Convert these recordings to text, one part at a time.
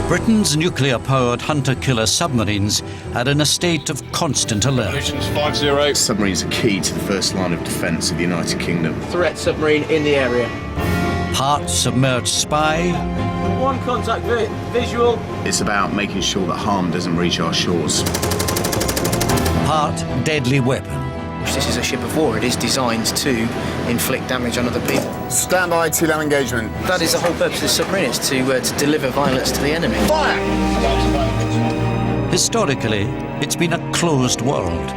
Britain's nuclear-powered hunter-killer submarines are in a state of constant alert. Conditions 5-0. Submarines are key to the first line of defence of the United Kingdom. Threat submarine in the area. Part submerged spy, One contact visual. It's about making sure that harm doesn't reach our shores. part deadly weapon. This is a ship of war. It is designed to inflict damage on other people. Stand by, TLAM engagement. That is the whole purpose of the submarine, is to deliver violence to the enemy. Fire! Historically, it's been a closed world.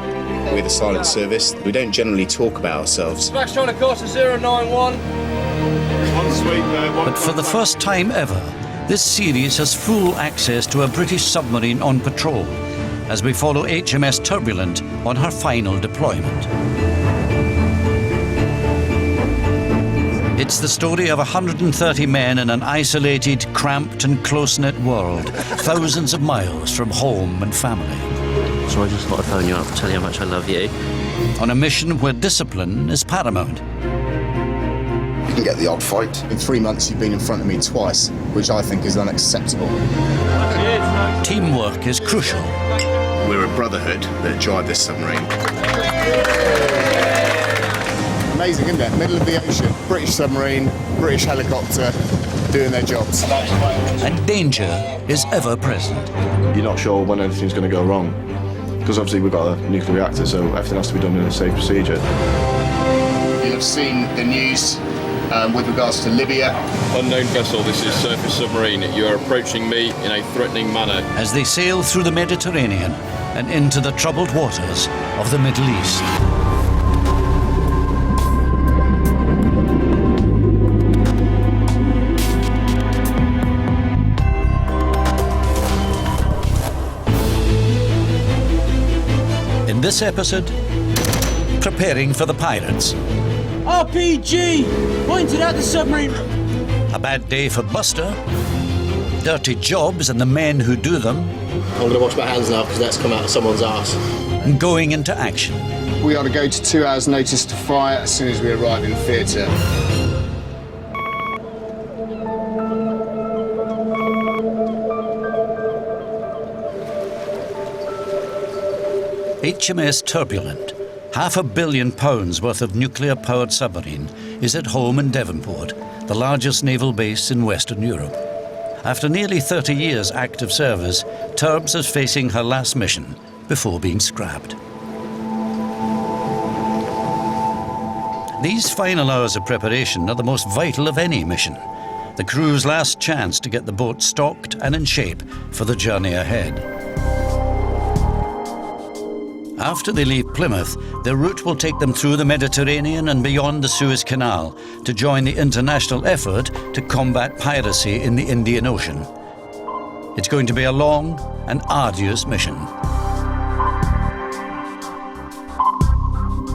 We're the silent service. We don't generally talk about ourselves. Smash on a course of 091. One sweep there. But for the first time ever, this series has full access to a British submarine on patrol as we follow HMS Turbulent on her final deployment. It's the story of 130 men in an isolated, cramped and close-knit world, thousands of miles from home and family. So I just thought I'd phone you up and tell you how much I love you. On a mission where discipline is paramount. You can get the odd fight. In 3 months, you've been in front of me twice, which I think is unacceptable. Teamwork is crucial. We're a brotherhood that drive this submarine. Amazing, isn't it? Middle of the ocean, British submarine, British helicopter, doing their jobs. And danger is ever present. You're not sure when anything's going to go wrong, because obviously we've got a nuclear reactor, so everything has to be done in a safe procedure. You'll have seen the news with regards to Libya. Unknown vessel, this is surface submarine. You are approaching me in a threatening manner. As they sail through the Mediterranean and into the troubled waters of the Middle East. In this episode, preparing for the pirates. RPG! Pointed at the submarine. A bad day for Buster. Dirty jobs and the men who do them. I'm going to wash my hands now because that's come out of someone's arse. And going into action. We are to go to 2 hours' notice to fire as soon as we arrive in theatre. HMS Turbulent, £500 million worth of nuclear-powered submarine, is at home in Devonport, the largest naval base in Western Europe. After nearly 30 years active service, Turbs is facing her last mission before being scrapped. These final hours of preparation are the most vital of any mission, the crew's last chance to get the boat stocked and in shape for the journey ahead. After they leave Plymouth, their route will take them through the Mediterranean and beyond the Suez Canal to join the international effort to combat piracy in the Indian Ocean. It's going to be a long and arduous mission.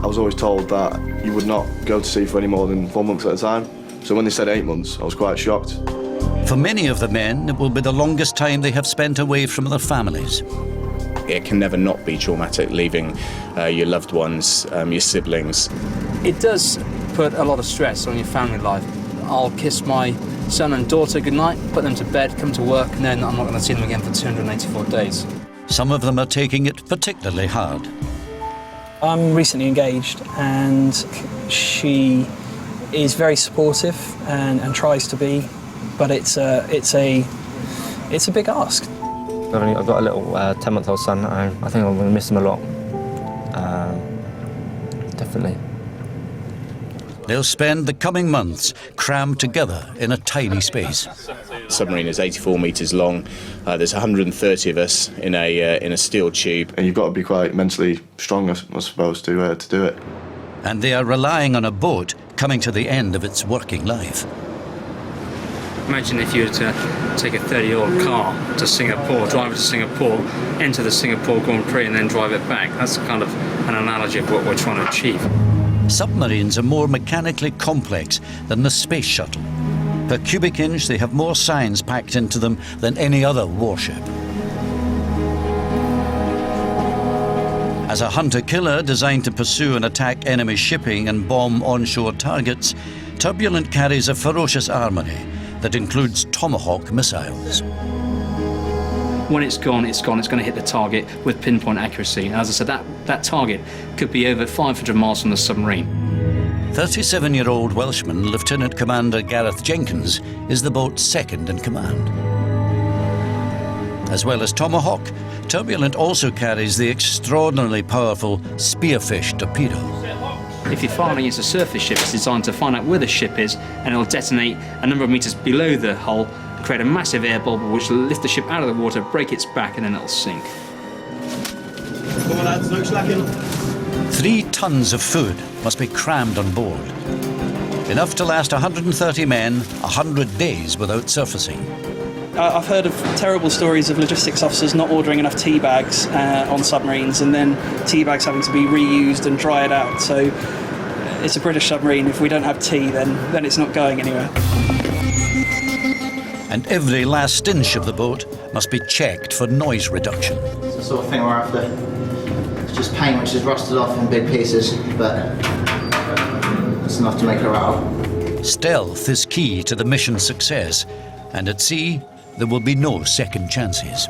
I was always told that you would not go to sea for any more than 4 months at a time. So when they said 8 months, I was quite shocked. For many of the men, it will be the longest time they have spent away from their families. It can never not be traumatic, leaving your loved ones, your siblings. It does put a lot of stress on your family life. I'll kiss my son and daughter goodnight, put them to bed, come to work, and then I'm not going to see them again for 284 days. Some of them are taking it particularly hard. I'm recently engaged, and she is very supportive and tries to be, but it's a big ask. I've got a little 10-month-old son. I think I'm going to miss him a lot. Definitely. They'll spend the coming months crammed together in a tiny space. The submarine is 84 metres long. There's 130 of us in a steel tube. And you've got to be quite mentally strong, I suppose, to do it. And they are relying on a boat coming to the end of its working life. Imagine if you were to take a 30-year-old car to Singapore, drive it to Singapore, enter the Singapore Grand Prix and then drive it back. That's kind of an analogy of what we're trying to achieve. Submarines are more mechanically complex than the space shuttle. Per cubic inch, they have more science packed into them than any other warship. As a hunter-killer designed to pursue and attack enemy shipping and bomb onshore targets, Turbulent carries a ferocious armoury that includes Tomahawk missiles. When it's gone, it's gone. It's going to hit the target with pinpoint accuracy. And as I said, that target could be over 500 miles from the submarine. 37-year-old Welshman Lieutenant Commander Gareth Jenkins is the boat's second in command. As well as Tomahawk, Turbulent also carries the extraordinarily powerful Spearfish torpedo. If you're firing against a surface ship, it's designed to find out where the ship is, and it'll detonate a number of meters below the hull, create a massive air bubble which will lift the ship out of the water, break its back, and then it'll sink. Come on, lads, no slacking. 3 tons of food must be crammed on board. Enough to last 130 men 100 days without surfacing. I've heard of terrible stories of logistics officers not ordering enough tea bags on submarines, and then tea bags having to be reused and dried out. So it's a British submarine. If we don't have tea, then it's not going anywhere. And every last inch of the boat must be checked for noise reduction. It's the sort of thing we're after. It's just paint which is rusted off in big pieces, but it's enough to make a rattle. Stealth is key to the mission's success, and at sea, there will be no second chances.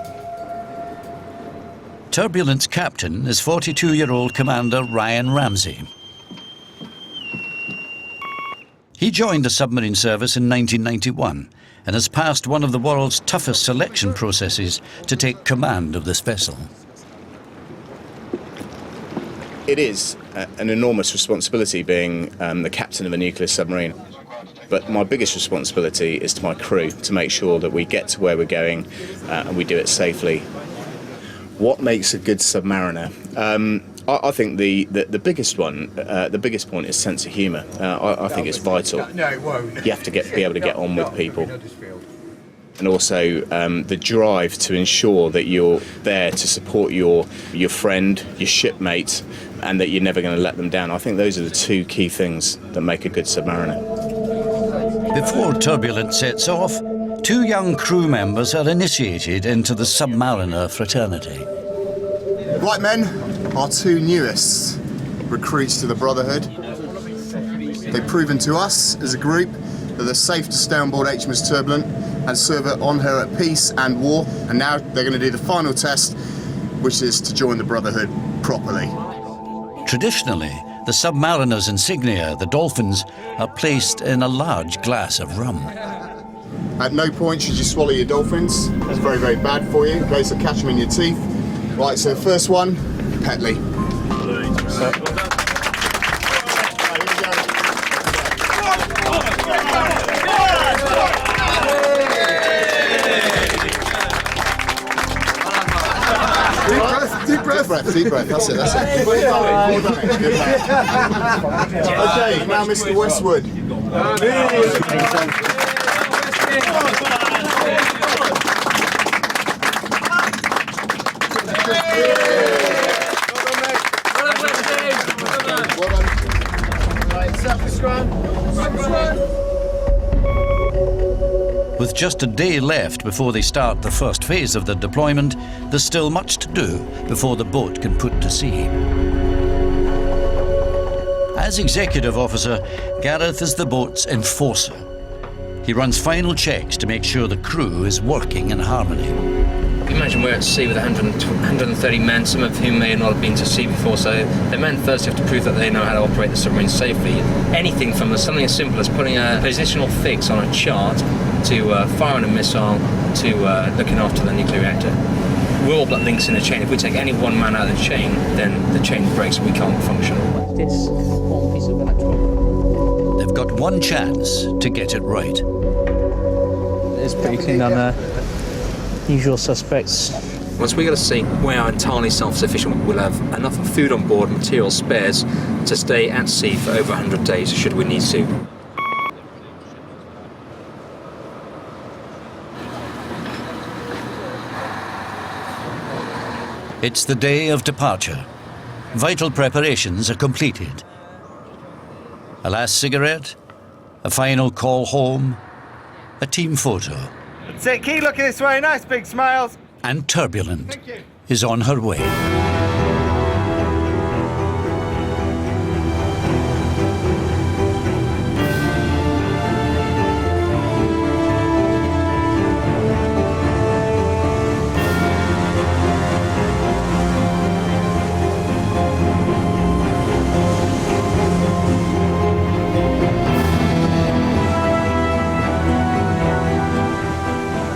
Turbulent's captain is 42-year-old Commander Ryan Ramsey. He joined the submarine service in 1991 and has passed one of the world's toughest selection processes to take command of this vessel. It is an enormous responsibility being the captain of a nuclear submarine. But my biggest responsibility is to my crew, to make sure that we get to where we're going and we do it safely. What makes a good submariner? I think the biggest one, the biggest point is sense of humour. I think it's vital. No, it won't. You have to be able to get on with people. And also the drive to ensure that you're there to support your friend, your shipmate, and that you're never going to let them down. I think those are the 2 key things that make a good submariner. Before Turbulent sets off, 2 young crew members are initiated into the submariner fraternity. Right, men, our 2 newest recruits to the Brotherhood. They've proven to us as a group that they're safe to stay on board HMS Turbulent and serve on her at peace and war. And now they're going to do the final test, which is to join the Brotherhood properly. Traditionally, the submariner's insignia, the dolphins, are placed in a large glass of rum. At no point should you swallow your dolphins. It's very, very bad for you in case they catch them in your teeth. Right, so the first one, Petley. Deep breath, that's it. Well done, good man. Okay, now Mr. Westwood. With just a day left before they start the first phase of the deployment, there's still much to do before the boat can put to sea. As executive officer, Gareth is the boat's enforcer. He runs final checks to make sure the crew is working in harmony. Imagine we're at sea with 130 men, some of whom may not have been to sea before, so the men first have to prove that they know how to operate the submarine safely. Anything from something as simple as putting a positional fix on a chart to firing a missile to looking after the nuclear reactor. We're all but links in a chain. If we take any one man out of the chain, then the chain breaks and we can't function. This one piece of electrical. They've got one chance to get it right. It's pretty clean down there. Usual suspects. Once we get to sea, we are entirely self-sufficient. We'll have enough food on board, material spares, to stay at sea for over 100 days should we need to. It's the day of departure. Vital preparations are completed. A last cigarette, a final call home, a team photo. That's it, keep looking this way, nice big smiles. And Turbulent is on her way.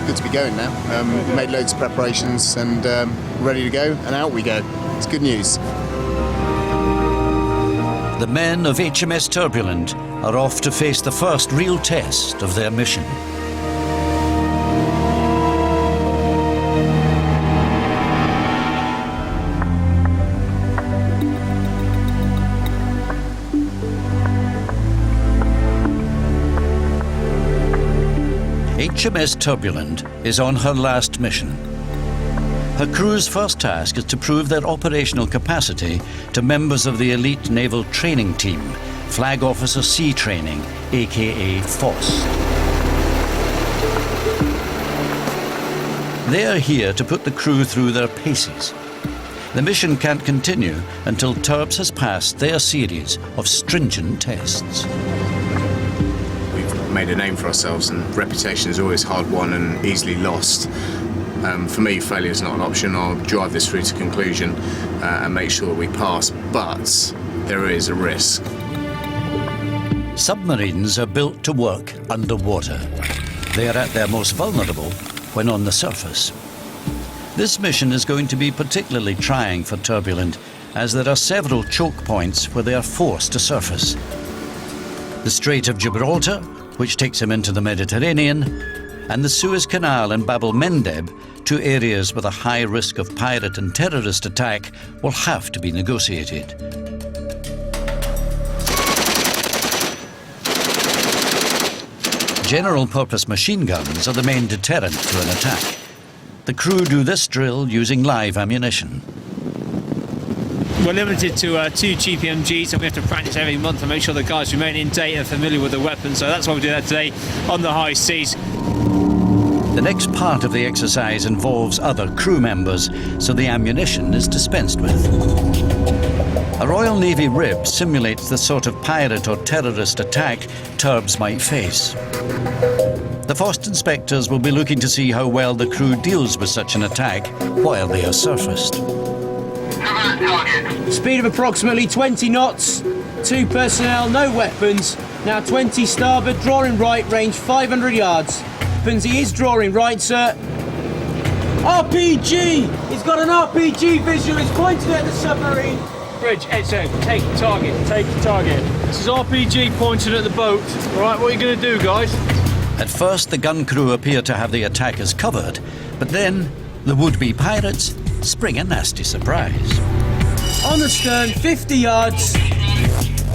good to be going now. We made loads of preparations and ready to go, and out we go. It's good news. The men of HMS Turbulent are off to face the first real test of their mission. HMS Turbulent is on her last mission. Her crew's first task is to prove their operational capacity to members of the elite naval training team, Flag Officer Sea Training, aka FOSS. They are here to put the crew through their paces. The mission can't continue until Turbs has passed their series of stringent tests. We've made a name for ourselves, and reputation is always hard won and easily lost. For me, failure is not an option. I'll drive this through to conclusion and make sure we pass, but there is a risk. Submarines are built to work underwater. They are at their most vulnerable when on the surface. This mission is going to be particularly trying for Turbulent, as there are several choke points where they are forced to surface. The Strait of Gibraltar, which takes them into the Mediterranean, and the Suez Canal and Bab el-Mandeb, two areas with a high risk of pirate and terrorist attack, will have to be negotiated. General-purpose machine guns are the main deterrent to an attack. The crew do this drill using live ammunition. We're limited to 2 GPMGs, and we have to practice every month to make sure the guys remain in date and familiar with the weapon, so that's why we do that today on the high seas. The next part of the exercise involves other crew members, so the ammunition is dispensed with. A Royal Navy rib simulates the sort of pirate or terrorist attack Turbs might face. The FOSS inspectors will be looking to see how well the crew deals with such an attack while they are surfaced. Speed of approximately 20 knots, 2 personnel, no weapons. Now 20 starboard, drawing right, range 500 yards. He is drawing right, sir. RPG! He's got an RPG visual, he's pointing at the submarine. Bridge, Edzo, take target, take target. This is RPG pointing at the boat. All right, what are you going to do, guys? At first, the gun crew appear to have the attackers covered, but then the would-be pirates spring a nasty surprise. On the stern, 50 yards.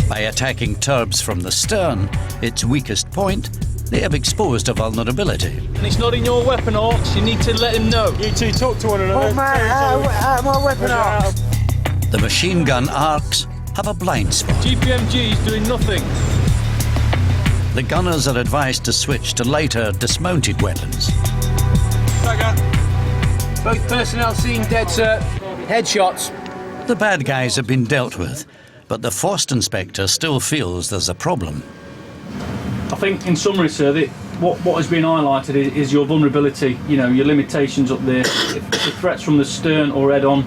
By attacking Turbs from the stern, its weakest point, they have exposed a vulnerability. And it's not in your weapon arcs, you need to let him know. You two talk to one another. Oh man, out of my weapon arcs. The machine gun arcs have a blind spot. GPMG is doing nothing. The gunners are advised to switch to lighter, dismounted weapons. Both personnel seen dead, sir. Headshots. The bad guys have been dealt with, but the FOSS inspector still feels there's a problem. I think, in summary, sir, what has been highlighted is your vulnerability, you know, your limitations up there. If threats from the stern or head-on,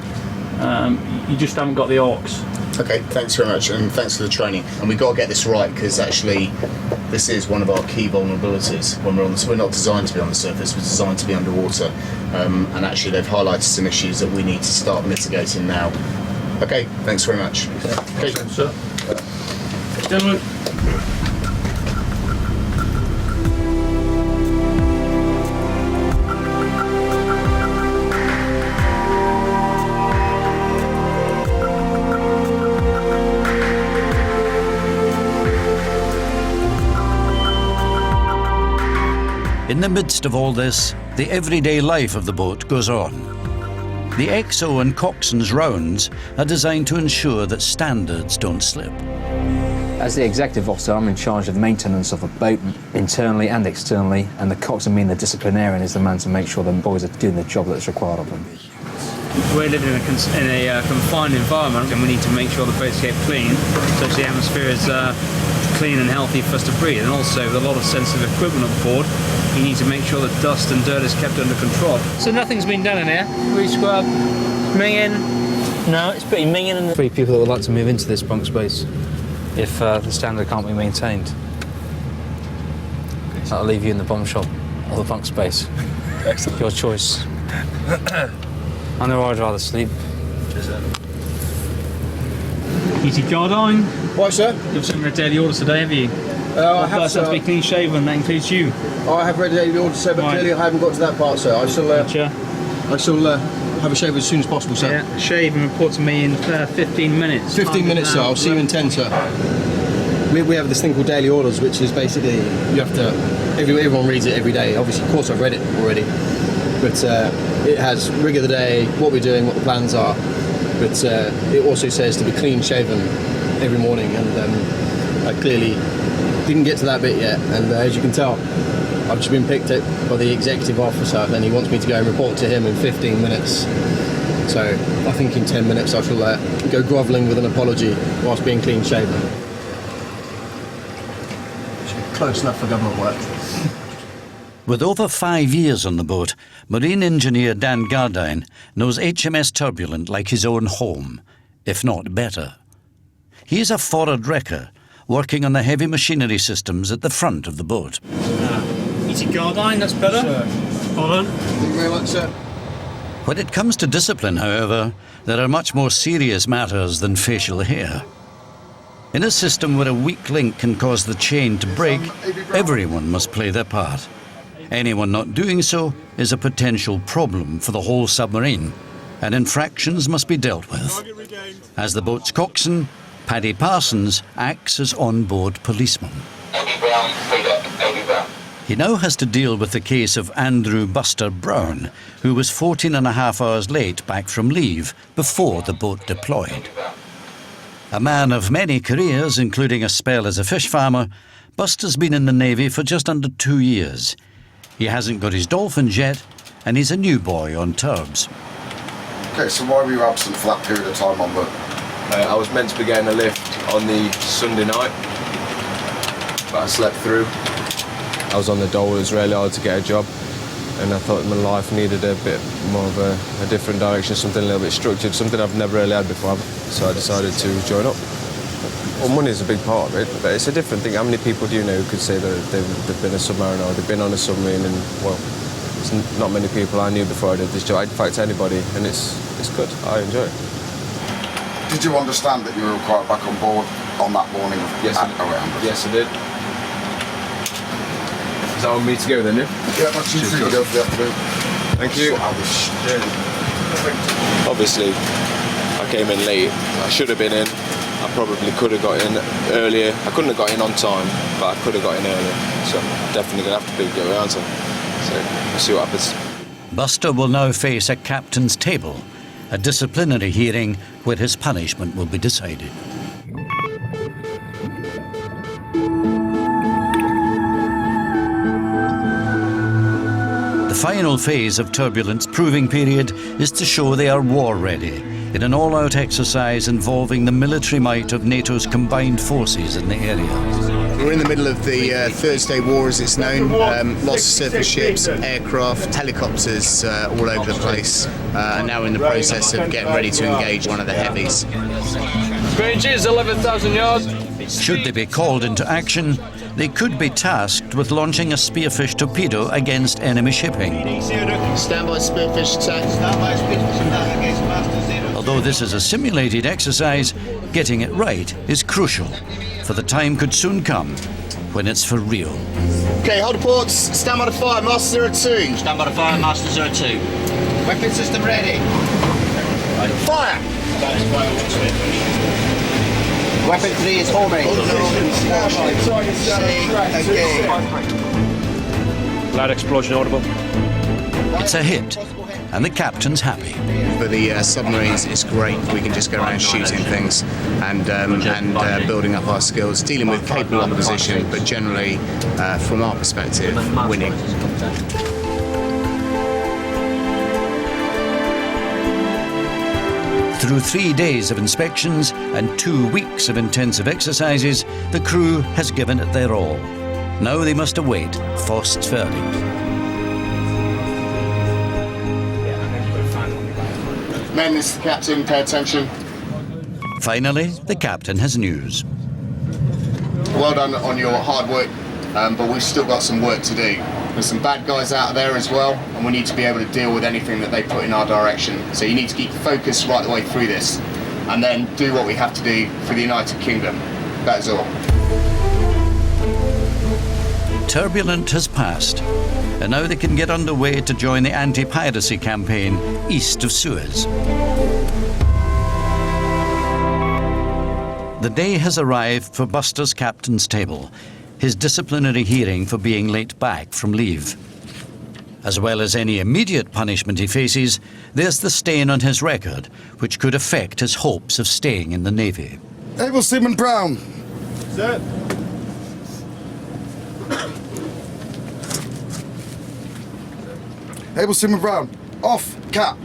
you just haven't got the arcs. Okay, thanks very much, and thanks for the training. And we've got to get this right, because actually this is one of our key vulnerabilities when we're on we're not designed to be on the surface, we're designed to be underwater. And actually they've highlighted some issues that we need to start mitigating now. Okay, thanks very much. Okay, sir. Gentlemen. In the midst of all this, the everyday life of the boat goes on. The XO and coxswain's rounds are designed to ensure that standards don't slip. As the executive officer, I'm in charge of maintenance of the boat, internally and externally, and the coxswain, being the disciplinarian, is the man to make sure the boys are doing the job that's required of them. We're living in a confined environment, and we need to make sure the boats get clean, so the atmosphere is clean and healthy for us to breathe. And also, with a lot of sensitive equipment on board, you need to make sure that dust and dirt is kept under control. So nothing's been done in here. Re-scrub, minging. No, it's pretty minging. And 3 people that would like to move into this bunk space if the standard can't be maintained. I'll leave you in the bomb shop or the bunk space. Excellent. Your choice. I know I'd rather sleep. Easy Jardine. What, sir? You've sent me a daily order today, have you? I have, person sir. to be clean shaven, that includes you. I have read the order, sir, but Right. clearly I haven't got to that part, sir. I shall have a shave as soon as possible, sir. Yeah, shave and report to me in 15 minutes. 15 minutes, sir. I'll see you in 10, sir. We have this thing called daily orders, which is basically you have to. Everyone reads it every day. Obviously, of course, I've read it already, but it has rig of the day, what we're doing, what the plans are. But it also says to be clean shaven every morning, and I clearly didn't get to that bit yet. And as you can tell, I've just been picked up by the executive officer, and he wants me to go and report to him in 15 minutes. So I think in 10 minutes I shall go grovelling with an apology whilst being clean shaven. Close enough for government work. With over 5 years on the boat, marine engineer Dan Gardine knows HMS Turbulent like his own home, if not better. He is a forward wrecker, working on the heavy machinery systems at the front of the boat. Easy Jardine, that's better. Hold on. Thank you very much, sir. When it comes to discipline, however, there are much more serious matters than facial hair. In a system where a weak link can cause the chain to break, everyone must play their part. Anyone not doing so is a potential problem for the whole submarine, and infractions must be dealt with. As the boat's coxswain, Paddy Parsons acts as on-board policeman. He now has to deal with the case of Andrew Buster Brown, who was 14.5 hours late back from leave before the boat deployed. A man of many careers, including a spell as a fish farmer, Buster's been in the Navy for just under 2 years. He hasn't got his dolphins yet, and he's a new boy on turbs. Okay, so why were you absent for that period of time on board? I was meant to be getting a lift on the Sunday night, but I slept through. I was on the dole, it was really hard to get a job, and I thought my life needed a bit more of a different direction, something a little bit structured, something I've never really had before, so I decided to join up. Well, money is a big part of it, but it's a different thing. How many people do you know who could say that they've been a submariner or they've been on a submarine, and, well, it's not many people I knew before I did this job. In fact, anybody, and it's good. I enjoy it. Did you understand that you were required back on board on that morning? Yes, yes, I did. Is that on me to go then, yeah? Yeah, that's you to go for the afternoon. Thank you. Obviously, I came in late. I should have been in. I probably could have got in earlier. I couldn't have got in on time, but I could have got in earlier. So I'm definitely going to have to go around. So we'll see what happens. Buster will now face a captain's table, a disciplinary hearing where his punishment will be decided. The final phase of Turbulent's proving period is to show they are war-ready in an all-out exercise involving the military might of NATO's combined forces in the area. We're in the middle of the Thursday War, as it's known. Lots of surface ships, aircraft, helicopters all over the place. And now we're in the process of getting ready to engage one of the heavies. Range is 11,000 yards. Should they be called into action, they could be tasked with launching a spearfish torpedo against enemy shipping. Stand by spearfish attack. Stand by spearfish attack against Master Zero. Although this is a simulated exercise, getting it right is crucial, for the time could soon come when it's for real. Okay, hold the ports. Stand by the fire, Master 02. Stand by the fire, Master 02. Weapon system ready. Fire! Weapon 3 is homing. Loud explosion audible. It's a hit, and the captain's happy. For the submarines, it's great. We can just go around shooting things and building up our skills, dealing with capable opposition, but generally, from our perspective, winning. Through 3 days of inspections and 2 weeks of intensive exercises, the crew has given it their all. Now they must await Frost's verdict. Men, this is the captain. Pay attention. Finally, the captain has news. Well done on your hard work, but we've still got some work to do. There's some bad guys out there as well, and we need to be able to deal with anything that they put in our direction. So you need to keep focused right the way through this, and then do what we have to do for the United Kingdom. That is all. Turbulent has passed, and now they can get underway to join the anti-piracy campaign east of Suez. The day has arrived for Buster's captain's table, his disciplinary hearing for being late back from leave. As well as any immediate punishment he faces, there's the stain on his record, which could affect his hopes of staying in the Navy. Able Seaman Brown. Sir. Able Seaman Brown. Off, cap.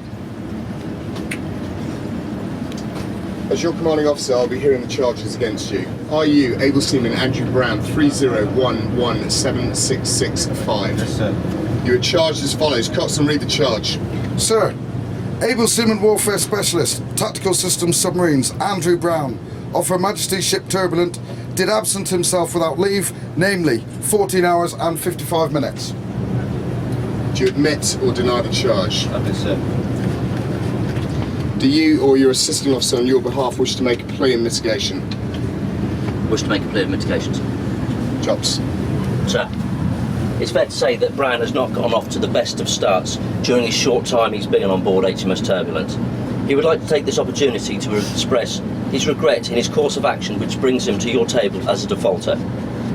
As your commanding officer, I'll be hearing the charges against you. Are you Able Seaman Andrew Brown 301176665? Yes, sir. You are charged as follows. Coxswain, read the charge. Sir, Able Seaman Warfare Specialist, Tactical Systems Submarines, Andrew Brown, of Her Majesty's ship Turbulent, did absent himself without leave, namely 14 hours and 55 minutes. Do you admit or deny the charge? I do, sir. Do you or your assisting officer on your behalf wish to make a plea in mitigation? Wish to make a plea in mitigation, sir. Jobs. Sir, it's fair to say that Brown has not gone off to the best of starts during his short time he's been on board HMS Turbulent. He would like to take this opportunity to express his regret in his course of action which brings him to your table as a defaulter.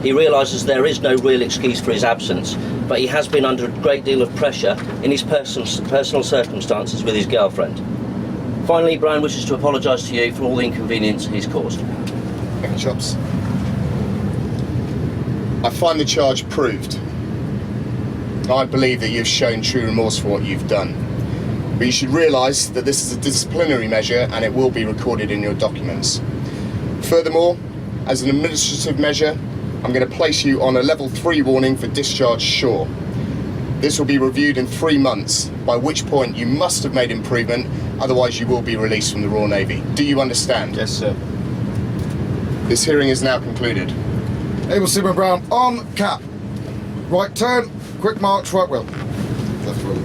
He realises there is no real excuse for his absence, but he has been under a great deal of pressure in his personal circumstances with his girlfriend. Finally, Brown wishes to apologise to you for all the inconvenience he's caused. Thank you, Chops. I find the charge proved. I believe that you've shown true remorse for what you've done. But you should realise that this is a disciplinary measure and it will be recorded in your documents. Furthermore, as an administrative measure, I'm going to place you on a level 3 warning for discharge shore. This will be reviewed in 3 months, by which point you must have made improvement, otherwise you will be released from the Royal Navy. Do you understand? Yes, sir. This hearing is now concluded. Able Seaman Brown, on, cap. Right turn, quick march, right wheel. Left wheel.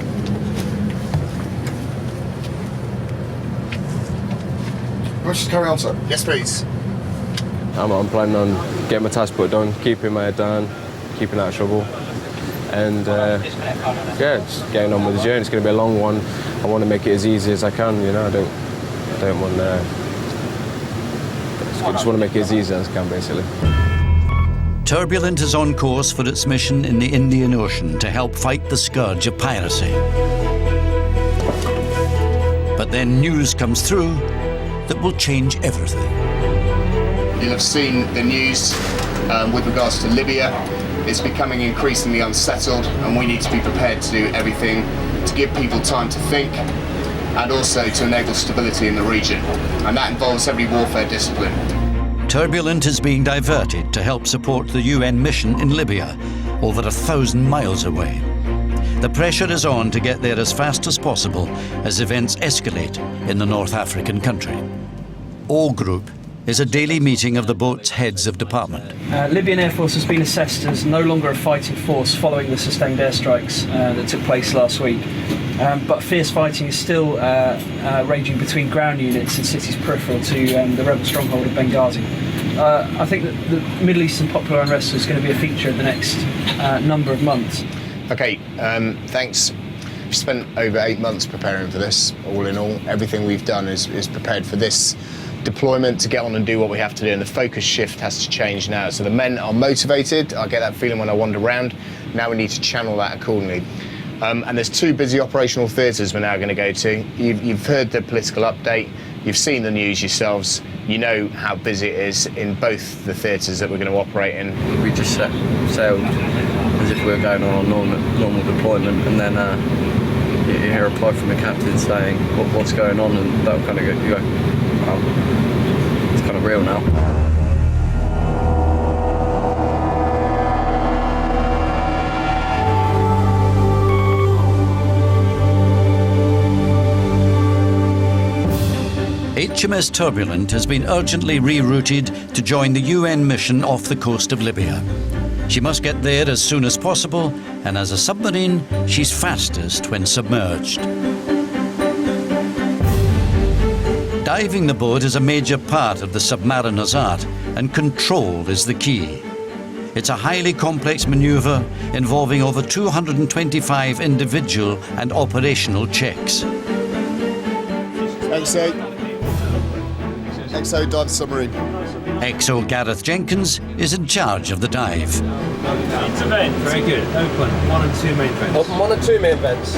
Let's carry on, sir. Yes, please. I'm planning on getting my task put done, keeping my head down, keeping out of trouble. And yeah, just getting on with the journey. It's going to be a long one. I want to make it as easy as I can. You know, I don't want to. I just want to make it as easy as I can, basically. Turbulent is on course for its mission in the Indian Ocean to help fight the scourge of piracy. But then news comes through that will change everything. You'll have seen the news with regards to Libya. It's becoming increasingly unsettled and we need to be prepared to do everything to give people time to think and also to enable stability in the region. And that involves every warfare discipline. Turbulent is being diverted to help support the UN mission in Libya, over 1,000 miles away. The pressure is on to get there as fast as possible as events escalate in the North African country. O Group is a daily meeting of the boat's heads of department. Libyan Air Force has been assessed as no longer a fighting force following the sustained airstrikes that took place last week. But fierce fighting is still raging between ground units and cities peripheral to the rebel stronghold of Benghazi. I think that the Middle Eastern popular unrest is going to be a feature of the next number of months. Okay, thanks. We've spent over 8 months preparing for this, all in all. Everything we've done is prepared for this deployment to get on and do what we have to do, and the focus shift has to change now. So the men are motivated. I get that feeling when I wander around. Now we need to channel that accordingly. And there's 2 busy operational theatres we're now going to go to. You've heard the political update. You've seen the news yourselves. You know how busy it is in both the theatres that we're going to operate in. We just sailed as if we were going on a normal deployment, and then you hear a reply from the captain saying what's going on, and that'll kind of go, you go, wow, it's kind of real now. HMS Turbulent has been urgently rerouted to join the UN mission off the coast of Libya. She must get there as soon as possible, and as a submarine, she's fastest when submerged. Diving the boat is a major part of the submariner's art, and control is the key. It's a highly complex maneuver involving over 225 individual and operational checks. XO dive submarine. XO Gareth Jenkins is in charge of the dive. Into vent. Very good. Open 1 and 2 main vents. Open 1 and 2 main vents.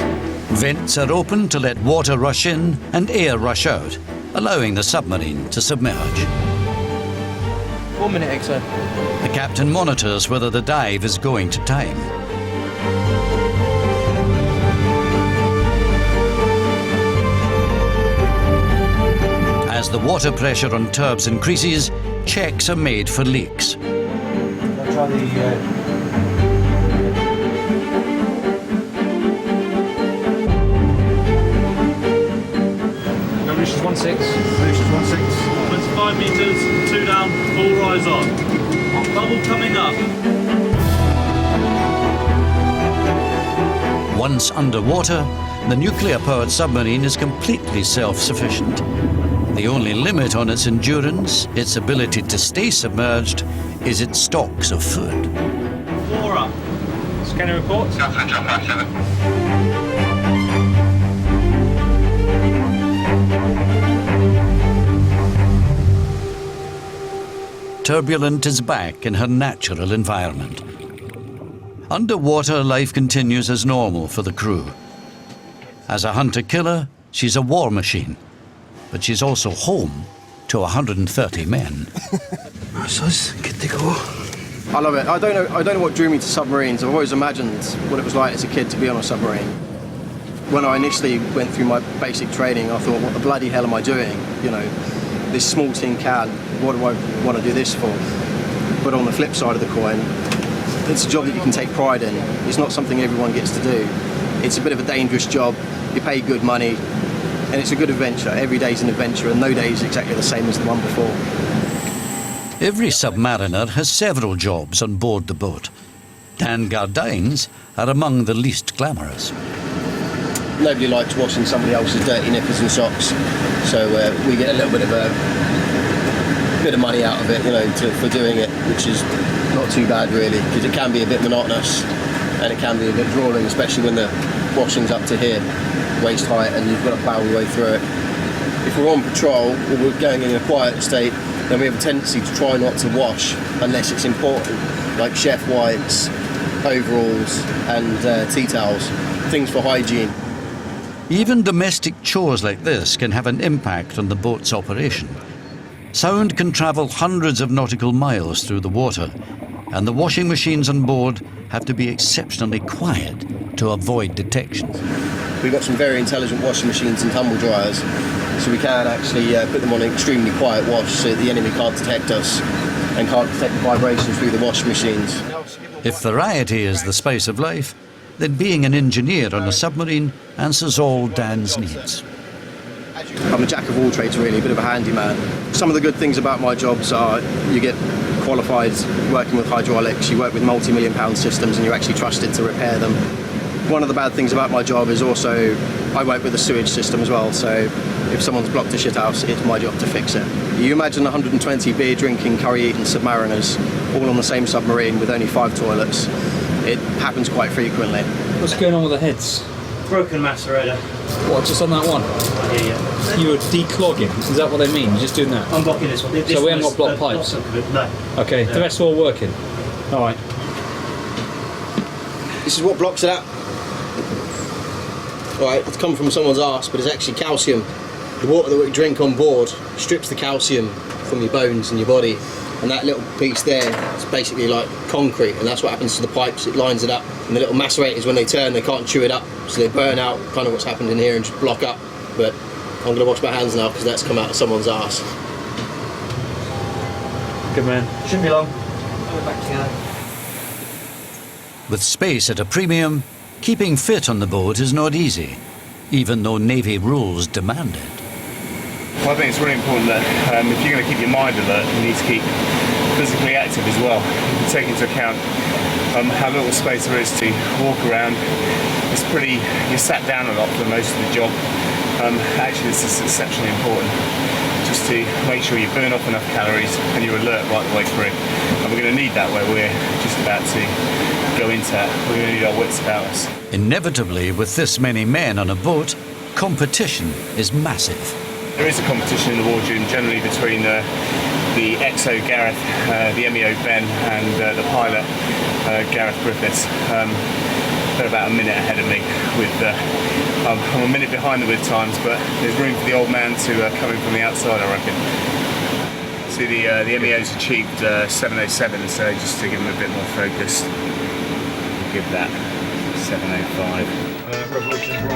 Vents are open to let water rush in and air rush out, allowing the submarine to submerge. 1 minute, XO. The captain monitors whether the dive is going to time. As the water pressure on turbs increases, checks are made for leaks. I'll try the... Reaches 1.6. Reaches 1.6. 25 metres, 2 down, full rise on. Bubble coming up. Once underwater, the nuclear-powered submarine is completely self-sufficient. The only limit on its endurance, its ability to stay submerged, is its stocks of food. 4 up. Scanner reports. Captain John 97. Turbulent is back in her natural environment. Underwater, life continues as normal for the crew. As a hunter-killer, she's a war machine, but she's also home to 130 men. Good to go. I love it. I don't know what drew me to submarines. I've always imagined what it was like as a kid to be on a submarine. When I initially went through my basic training, I thought, what the bloody hell am I doing? You know, this small tin can, what do I want to do this for? But on the flip side of the coin, it's a job that you can take pride in. It's not something everyone gets to do. It's a bit of a dangerous job. You pay good money, and it's a good adventure. Every day's an adventure, and no day is exactly the same as the one before. Every submariner has several jobs on board the boat. Dan Gardine's are among the least glamorous. Nobody likes washing somebody else's dirty knickers and socks, so we get a little bit of money out of it, you know, for doing it, which is not too bad really, because it can be a bit monotonous and it can be a bit drawing, especially when the washing's up to here, waist height, and you've got to plough your way through it. If we're on patrol or we're going in a quiet state, then we have a tendency to try not to wash unless it's important, like chef wipes, overalls and tea towels, things for hygiene. Even domestic chores like this can have an impact on the boat's operation. Sound can travel hundreds of nautical miles through the water, and the washing machines on board have to be exceptionally quiet to avoid detection. We've got some very intelligent washing machines and tumble dryers, so we can actually put them on an extremely quiet wash so that the enemy can't detect us and can't detect the vibrations through the washing machines. If variety is the spice of life, then being an engineer on a submarine answers all Dan's needs. I'm a jack of all trades really, a bit of a handyman. Some of the good things about my jobs are you get qualified working with hydraulics, you work with multi-million-pound systems and you're actually trusted to repair them. One of the bad things about my job is also I work with the sewage system as well, so if someone's blocked a shithouse, it's my job to fix it. You imagine 120 beer-drinking, curry-eating submariners all on the same submarine with only 5 toilets. It happens quite frequently. What's going on with the heads? Broken macerator. What, just on that one? Yeah. You were declogging, is that what they mean? You're just doing that? I'm blocking this one. So we haven't got blocked pipes? No. Okay, the rest are all working? Alright. This is what blocks it out. Alright, it's come from someone's arse, but it's actually calcium. The water that we drink on board strips the calcium from your bones and your body, and that little piece there is basically like concrete, and that's what happens to the pipes. It lines it up, and the little macerators, when they turn, they can't chew it up, so they burn out kind of what's happened in here and just block up. But I'm going to wash my hands now because that's come out of someone's arse. Good man. Shouldn't be long. Back together. With space at a premium, keeping fit on the boat is not easy, even though Navy rules demand it. Well, I think it's really important that if you're going to keep your mind alert, you need to keep physically active as well. You take into account how little space there is to walk around. You're sat down a lot for most of the job. Actually, this is exceptionally important, just to make sure you burn off enough calories and you're alert right the way through. And we're going to need that where we're just about to go into that. We're going to need our wits about us. Inevitably, with this many men on a boat, competition is massive. There is a competition in the wardroom, generally between the XO Gareth, the MEO Ben, and the pilot Gareth Griffiths. They're about a minute ahead of me. I'm a minute behind them with times, but there's room for the old man to come in from the outside, I reckon. See, the MEO's achieved 707, so just to give them a bit more focus, give that 705.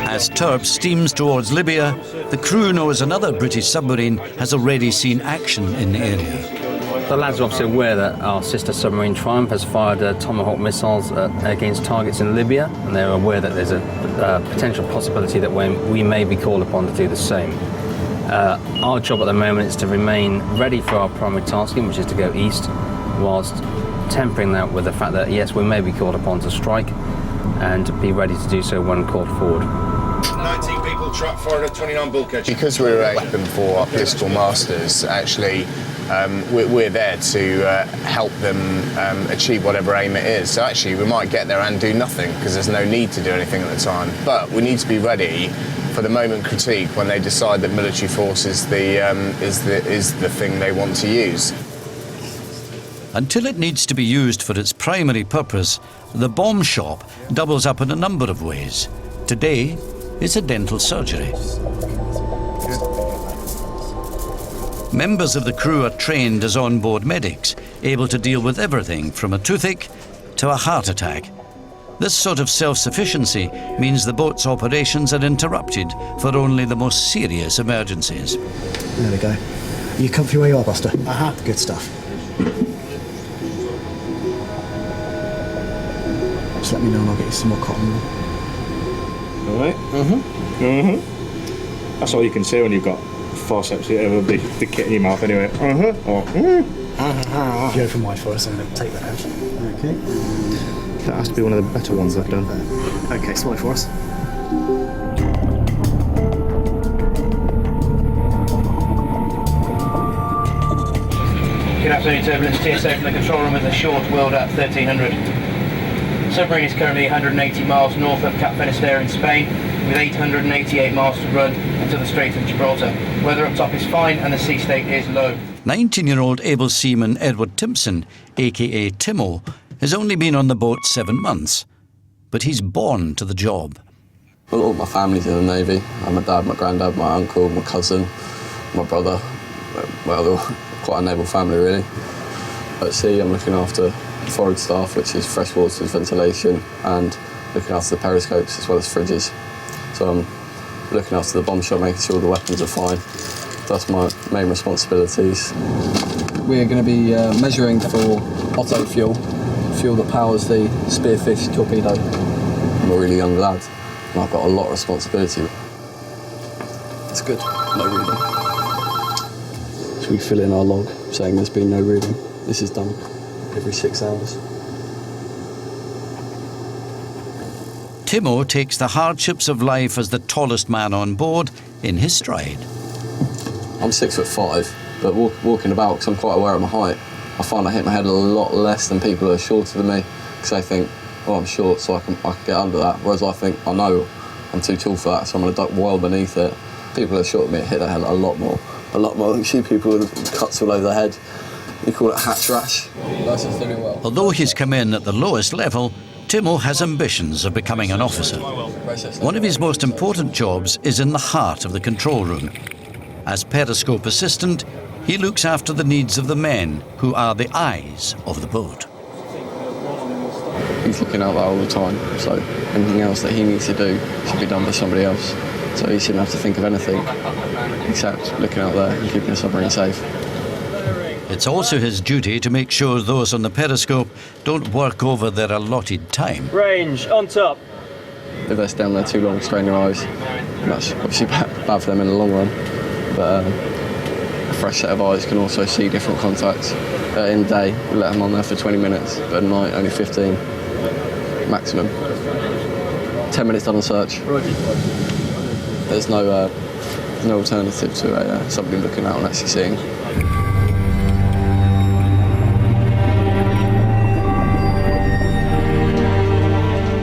As Turp steams towards Libya, the crew knows another British submarine has already seen action in the area. The lads are obviously aware that our sister submarine Triumph has fired Tomahawk missiles against targets in Libya, and they're aware that there's a potential possibility that we may be called upon to do the same. Our job at the moment is to remain ready for our primary tasking, which is to go east, whilst tempering that with the fact that, yes, we may be called upon to strike, and be ready to do so when called forward. 19 people trapped for a 29 bulkhead. Because we're a weapon for our pistol masters, actually, we're there to help them achieve whatever aim it is. So actually, we might get there and do nothing because there's no need to do anything at the time. But we need to be ready for the moment critique when they decide that military force is the thing they want to use. Until it needs to be used for its primary purpose, the bomb shop doubles up in a number of ways. Today, it's a dental surgery. Members of the crew are trained as on-board medics, able to deal with everything from a toothache to a heart attack. This sort of self-sufficiency means the boat's operations are interrupted for only the most serious emergencies. There we go. Are you comfy where you are, Buster? Good stuff. Just let me know and I'll get you some more cotton wool. All right. That's all you can say when you've got forceps. The kit in your mouth anyway. If you open wide for us, I'm going to take that out. Okay. That has to be one of the better ones I've done. Okay, swallow for us. Good afternoon, Turbulence. TSA from the control room with a short world at 1300. Submarine is currently 180 miles north of Cap Finisterre in Spain, with 888 miles to run until the Strait of Gibraltar. Weather up top is fine and the sea state is low. 19-year-old able seaman Edward Timpson, aka Timo, has only been on the boat 7 months, but he's born to the job. Well, all my family's in the Navy. My dad, my granddad, my uncle, my cousin, my brother. Well, they're quite a naval family, really. At sea, I'm looking after forward staff, which is freshwater ventilation, and looking after the periscopes as well as fridges. So I'm looking after the bomb shop, making sure the weapons are fine. That's my main responsibilities. We're going to be measuring for Otto fuel that powers the Spearfish torpedo. I'm a really young lad, and I've got a lot of responsibility. It's good, no reading. So we fill in our log saying there's been no reading. This is done every 6 hours. Timo takes the hardships of life as the tallest man on board in his stride. I'm 6'5", but walking about, because I'm quite aware of my height, I find I hit my head a lot less than people who are shorter than me, because they think, oh, I'm short, so I can get under that, whereas I think, I know I'm too tall for that, so I'm going to duck well beneath it. People who are short than me hit their head a lot more. You see people with cuts all over their head. You call it hatch rash. Although he's come in at the lowest level, Timo has ambitions of becoming an officer. One of his most important jobs is in the heart of the control room. As periscope assistant, he looks after the needs of the men who are the eyes of the boat. He's looking out there all the time, so anything else that he needs to do should be done by somebody else. So he shouldn't have to think of anything except looking out there and keeping the submarine safe. It's also his duty to make sure those on the periscope don't work over their allotted time. Range, on top. If they're down there too long, strain their eyes, and that's obviously bad for them in the long run. But a fresh set of eyes can also see different contacts. In the day, we let them on there for 20 minutes, but at night only 15 maximum. 10 minutes done on search. There's no alternative to somebody looking out and actually seeing.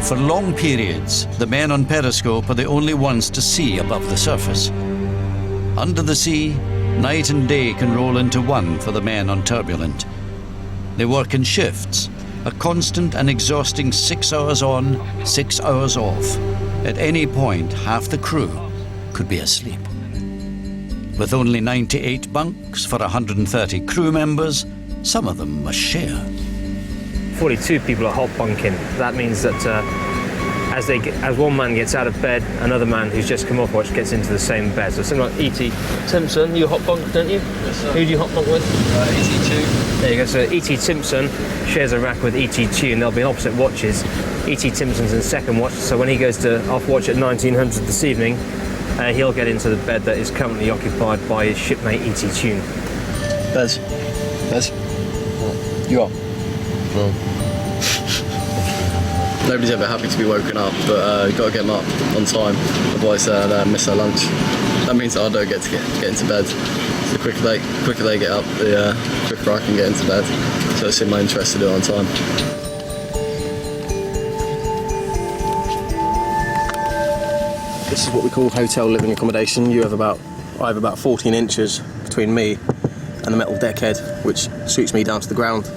For long periods, the men on periscope are the only ones to see above the surface. Under the sea, night and day can roll into one for the men on Turbulent. They work in shifts, a constant and exhausting 6 hours on, 6 hours off. At any point, half the crew could be asleep. With only 98 bunks for 130 crew members, some of them must share. 42 people are hot bunking. That means that as one man gets out of bed, another man who's just come off watch gets into the same bed. So something like E.T. Timpson, you hot bunk, don't you? Yes, sir. Who do you hot bunk with? E.T. There you go. So E.T. Timpson shares a rack with E.T. Tune. They'll be in opposite watches. E.T. Timpson's in second watch. So when he goes to off watch at 1900 this evening, he'll get into the bed that is currently occupied by his shipmate E.T. Tune. Bez, you up? No. Nobody's ever happy to be woken up, but you've got to get them up on time, otherwise they'll miss their lunch. That means that I don't get into bed. The quicker they get up, the quicker I can get into bed. So it's in my interest to do it on time. This is what we call hotel living accommodation. I have about 14 inches between me and the metal deckhead, which suits me down to the ground.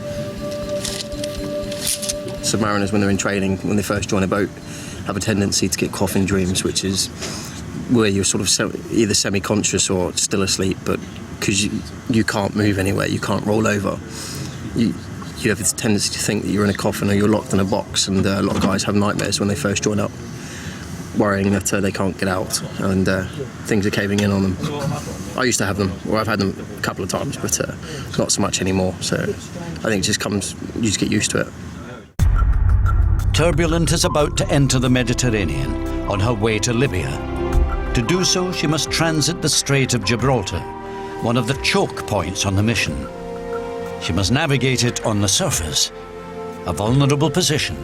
Submariners, when they're in training, when they first join a boat, have a tendency to get coffin dreams, which is where you're sort of either semi-conscious or still asleep, but because you can't move anywhere, you can't roll over, you have this tendency to think that you're in a coffin or you're locked in a box, and a lot of guys have nightmares when they first join up, worrying that they can't get out and things are caving in on them. I used to have them, or I've had them a couple of times, but not so much anymore, so I think it just comes, you just get used to it. Turbulent is about to enter the Mediterranean on her way to Libya. To do so, she must transit the Strait of Gibraltar, one of the choke points on the mission. She must navigate it on the surface, a vulnerable position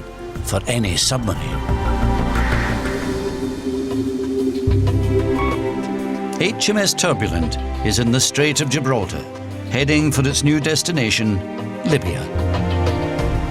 for any submarine. HMS Turbulent is in the Strait of Gibraltar, heading for its new destination, Libya.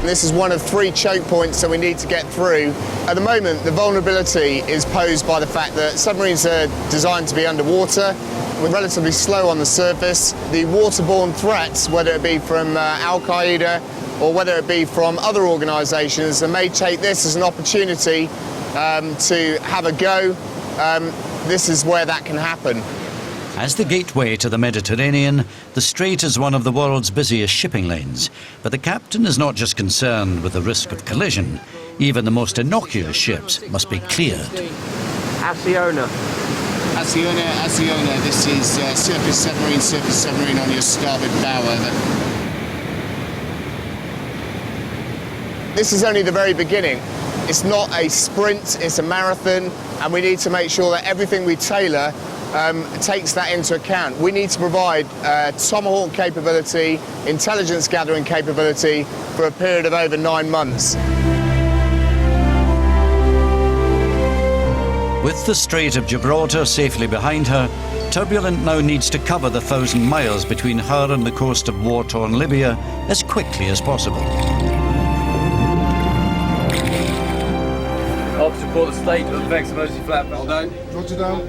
This is one of 3 choke points that we need to get through. At the moment, the vulnerability is posed by the fact that submarines are designed to be underwater. We're relatively slow on the surface. The waterborne threats, whether it be from Al-Qaeda or whether it be from other organisations, they may take this as an opportunity to have a go. This is where that can happen. As the gateway to the Mediterranean, the strait is one of the world's busiest shipping lanes. But the captain is not just concerned with the risk of collision. Even the most innocuous ships must be cleared. Asiona. Asiona, this is surface submarine on your starboard bow, over. This is only the very beginning. It's not a sprint, it's a marathon, and we need to make sure that everything we tailor takes that into account. We need to provide Tomahawk capability, intelligence gathering capability for a period of over 9 months. With the Strait of Gibraltar safely behind her, Turbulent now needs to cover the 1,000 miles between her and the coast of war-torn Libya as quickly as possible. Ops report the state of the Vex emergency flat. Well done. Roger down.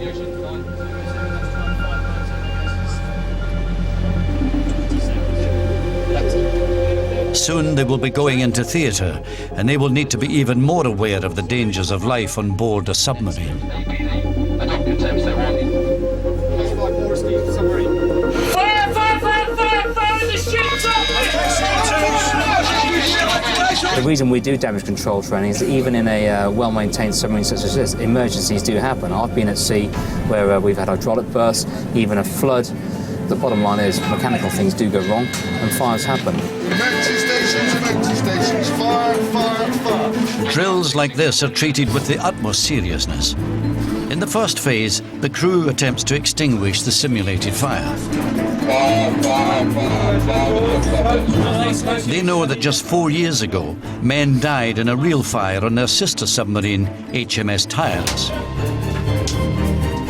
Soon they will be going into theatre, and they will need to be even more aware of the dangers of life on board a submarine. Fire! Fire! Fire! Fire! Fire in the ship's The reason we do damage control training is that even in a well-maintained submarine such as this, emergencies do happen. I've been at sea where we've had hydraulic bursts, even a flood. The bottom line is mechanical things do go wrong and fires happen. Emergency stations, fire, fire, fire. Drills like this are treated with the utmost seriousness. In the first phase, the crew attempts to extinguish the simulated fire. They know that just 4 years ago, men died in a real fire on their sister submarine, HMS Tireless.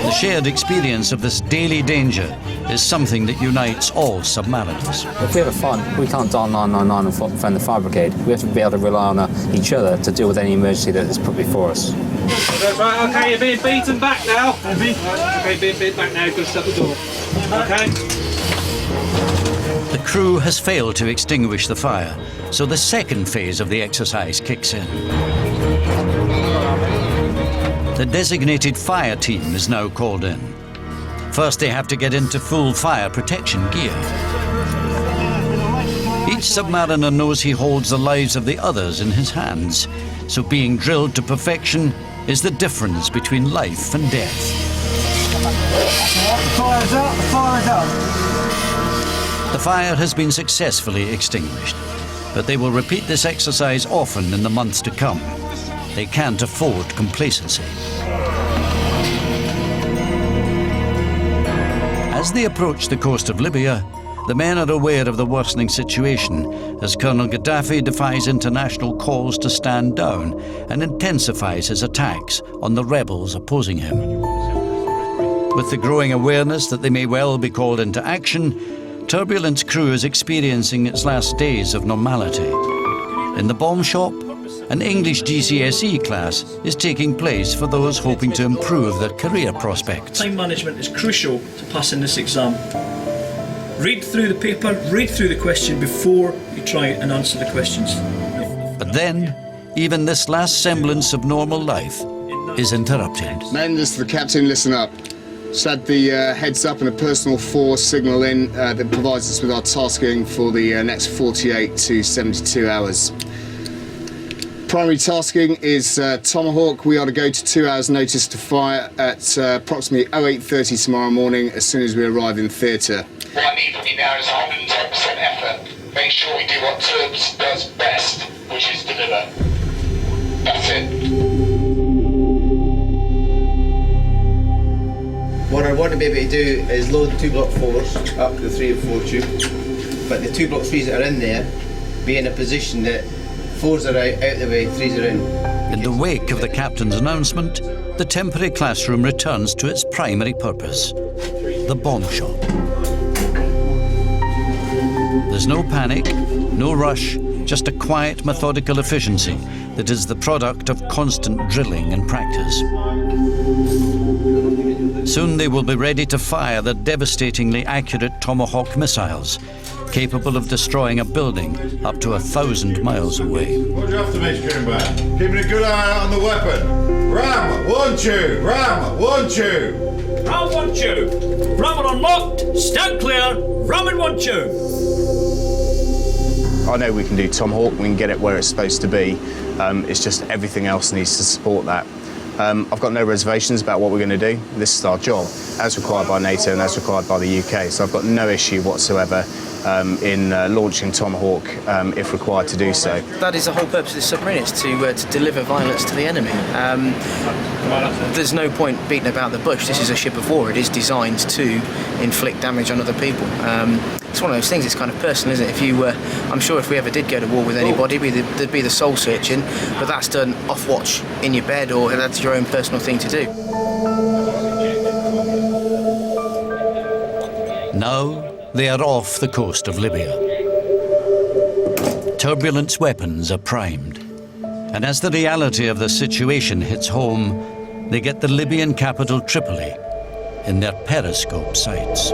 The shared experience of this daily danger is something that unites all submariners. If we have a fire, we can't dial 999 and phone the fire brigade. We have to be able to rely on each other to deal with any emergency that is put before us. Right, okay, you're being beaten back now. Okay, being beaten back now, go shut the door. Okay. The crew has failed to extinguish the fire, so the second phase of the exercise kicks in. The designated fire team is now called in. First, they have to get into full fire protection gear. Each submariner knows he holds the lives of the others in his hands, so being drilled to perfection is the difference between life and death. The fire's out, the fire's out. The fire has been successfully extinguished, but they will repeat this exercise often in the months to come. They can't afford complacency. As they approach the coast of Libya, the men are aware of the worsening situation as Colonel Gaddafi defies international calls to stand down and intensifies his attacks on the rebels opposing him. With the growing awareness that they may well be called into action, Turbulent's crew is experiencing its last days of normality. In the bomb shop, an English GCSE class is taking place for those hoping to improve their career prospects. Time management is crucial to passing this exam. Read through the paper, read through the question before you try and answer the questions. But then, even this last semblance of normal life is interrupted. Men, this is the captain, listen up. Just had the heads up and a personal force signal in that provides us with our tasking for the next 48 to 72 hours. Primary tasking is Tomahawk. We are to go to 2 hours notice to fire at approximately 08:30 tomorrow morning as soon as we arrive in theatre. What I need from you now is 110% effort. Make sure we do what Turbs does best, which is deliver. That's it. What I want to be able to do is load 2 Block 4s up the 3 and 4 tube, but the 2 Block 3s that are in there be in a position that 4s are out of the way, 3s are in. In the wake of the captain's announcement, the temporary classroom returns to its primary purpose, the bomb shop. There's no panic, no rush, just a quiet, methodical efficiency that is the product of constant drilling and practice. Soon they will be ready to fire the devastatingly accurate Tomahawk missiles, capable of destroying a building up to 1,000 miles away. What do you have to make, Coomber? Keeping a good eye out on the weapon. Ram, 1 tube, ram, 1 tube. Ram 1 tube. Ram unlocked, stand clear, ram in 1 tube. I know we can do Tomahawk, we can get it where it's supposed to be. It's just everything else needs to support that. I've got no reservations about what we're going to do. This is our job, as required by NATO and as required by the UK. So I've got no issue whatsoever in launching Tomahawk if required to do so. That is the whole purpose of this submarine, is to deliver violence to the enemy. There's no point beating about the bush. This is a ship of war. It is designed to inflict damage on other people. It's one of those things, it's kind of personal, isn't it? If you, I'm sure if we ever did go to war with anybody, there'd be the soul searching, but that's done off watch in your bed, or that's your own personal thing to do. Now they are off the coast of Libya. Turbulent's weapons are primed, and as the reality of the situation hits home, they get the Libyan capital Tripoli in their periscope sights.